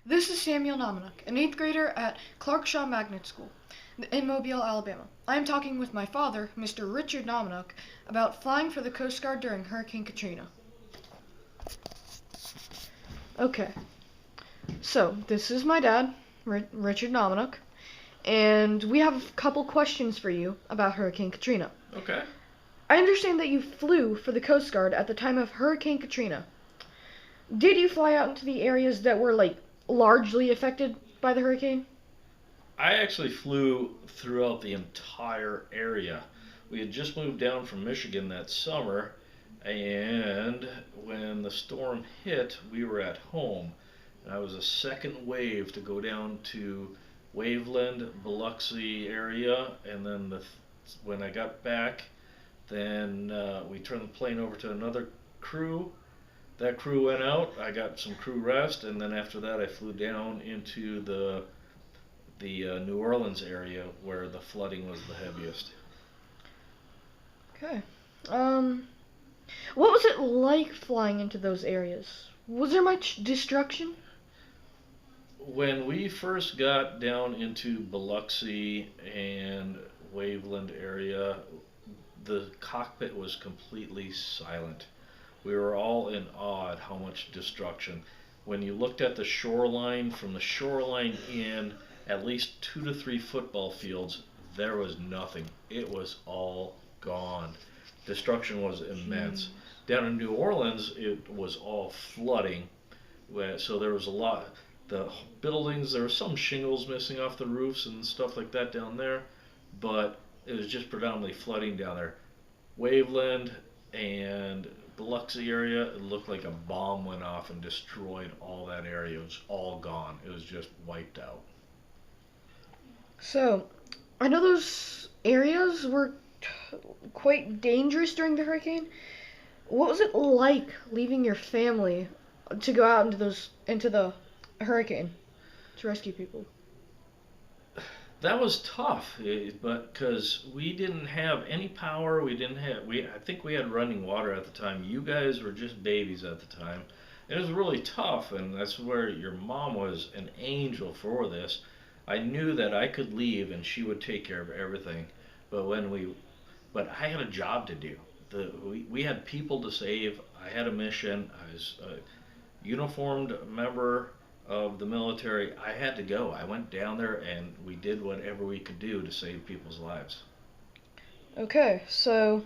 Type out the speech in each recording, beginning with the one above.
This is Samuel Nominuk, an 8th grader at Clark Shaw Magnet School in Mobile, Alabama. I am talking with my father, Mr. Richard Nominuk, about flying for the Coast Guard during Hurricane Katrina. Okay, so this is my dad, Richard Nominuk, and we have a couple questions for you about Hurricane Katrina. Okay. I understand that you flew for the Coast Guard at the time of Hurricane Katrina. Did you fly out into the areas that were, largely affected by the hurricane? I actually flew throughout the entire area. We had just moved down from Michigan that summer, and when the storm hit, we were at home. And I was a second wave to go down to Waveland, Biloxi area, and then when I got back, then we turned the plane over to another crew. That crew went out. I got some crew rest, and then after that, I flew down into the New Orleans area where the flooding was the heaviest. Okay. Um, what was it like flying into those areas? Was there much destruction? When we first got down into Biloxi and Waveland area, the cockpit was completely silent. We were all in awe at how much destruction. When you looked at the shoreline, from the shoreline in at least 2 to 3 football fields, there was nothing. It was all gone. Destruction was immense. Down in New Orleans, it was all flooding. So there was a lot. The buildings, there were some shingles missing off the roofs and stuff like that down there, but it was just predominantly flooding down there. Waveland and Biloxi area, it looked like a bomb went off and destroyed all that area. It was all gone. It was just wiped out. So, I know those areas were quite dangerous during the hurricane. What was it like leaving your family to go out into the hurricane to rescue people? That was tough, but because we didn't have any power, we didn't have we. I think we had running water at the time. You guys were just babies at the time. It was really tough, and that's where your mom was an angel for this. I knew that I could leave and she would take care of everything, but but I had a job to do. We had people to save. I had a mission. I was a uniformed member of the military. I had to go. I went down there and we did whatever we could do to save people's lives. Okay, so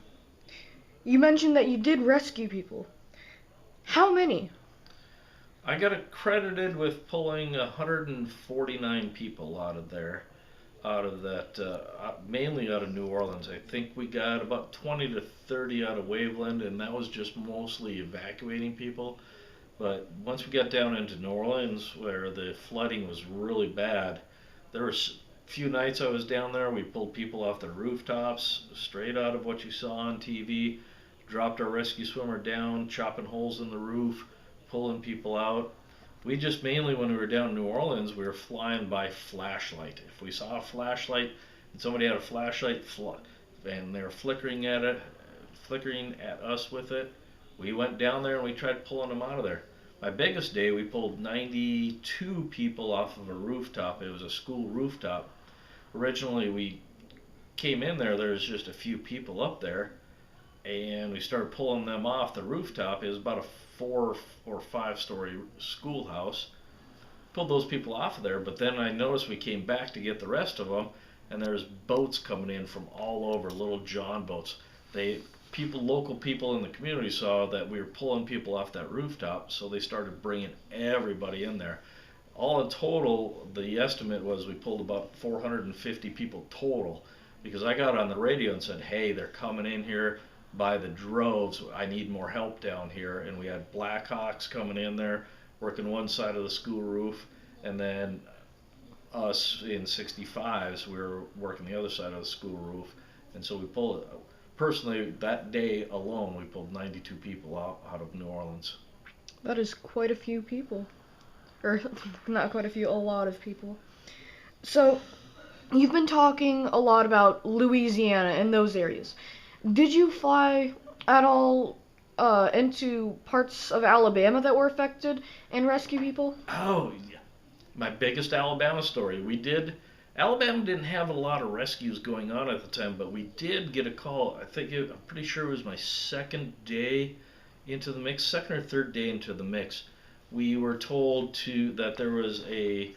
you mentioned that you did rescue people. How many? I got accredited with pulling 149 people out of there, out of that, mainly out of New Orleans. I think we got about 20 to 30 out of Waveland, and that was just mostly evacuating people. But once we got down into New Orleans, where the flooding was really bad, there were a few nights I was down there. We pulled people off the rooftops, straight out of what you saw on TV. Dropped our rescue swimmer down, chopping holes in the roof, pulling people out. We just mainly, when we were down in New Orleans, we were flying by flashlight. If we saw a flashlight and somebody had a flashlight and they were flickering at us with it, we went down there and we tried pulling them out of there. My biggest day, we pulled 92 people off of a rooftop. It was a school rooftop. Originally, we came in there was just a few people up there, and we started pulling them off the rooftop. It was about a 4 or 5 story schoolhouse. Pulled those people off of there, but then I noticed we came back to get the rest of them, and there's boats coming in from all over, little John boats. Local people in the community saw that we were pulling people off that rooftop, so they started bringing everybody in there. All in total, the estimate was we pulled about 450 people total, because I got on the radio and said, hey, they're coming in here by the droves. I need more help down here. And we had Blackhawks coming in there, working one side of the school roof, and then us in 65s, we were working the other side of the school roof. And so we pulled it. Personally, that day alone, we pulled 92 people out of New Orleans. That is quite a few people. Or, not quite a few, a lot of people. So, you've been talking a lot about Louisiana and those areas. Did you fly at all into parts of Alabama that were affected and rescue people? Oh, My biggest Alabama story. Alabama didn't have a lot of rescues going on at the time, but we did get a call. I'm pretty sure it was my second day into the mix, second or third day into the mix. We were told that there was a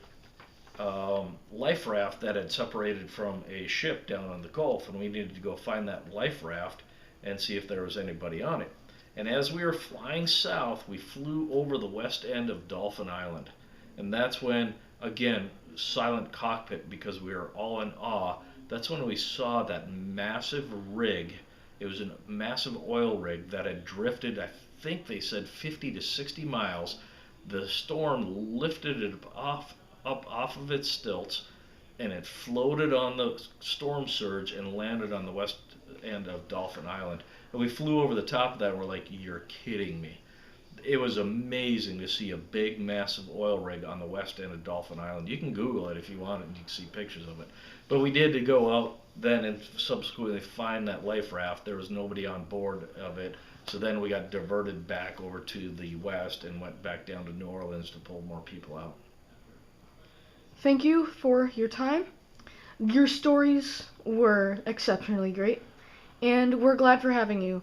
life raft that had separated from a ship down on the Gulf, and we needed to go find that life raft and see if there was anybody on it. And as we were flying south, we flew over the west end of Dolphin Island. And that's when, again, silent cockpit because we were all in awe. That's when we saw that massive rig. It was a massive oil rig that had drifted, I think they said 50 to 60 miles. The storm lifted it up off of its stilts, and it floated on the storm surge and landed on the west end of Dolphin Island. And we flew over the top of that, and we're like, you're kidding me. It was amazing to see a big, massive oil rig on the west end of Dolphin Island. You can Google it if you want it, and you can see pictures of it. But we did to go out then and subsequently find that life raft. There was nobody on board of it. So then we got diverted back over to the west and went back down to New Orleans to pull more people out. Thank you for your time. Your stories were exceptionally great, and we're glad for having you.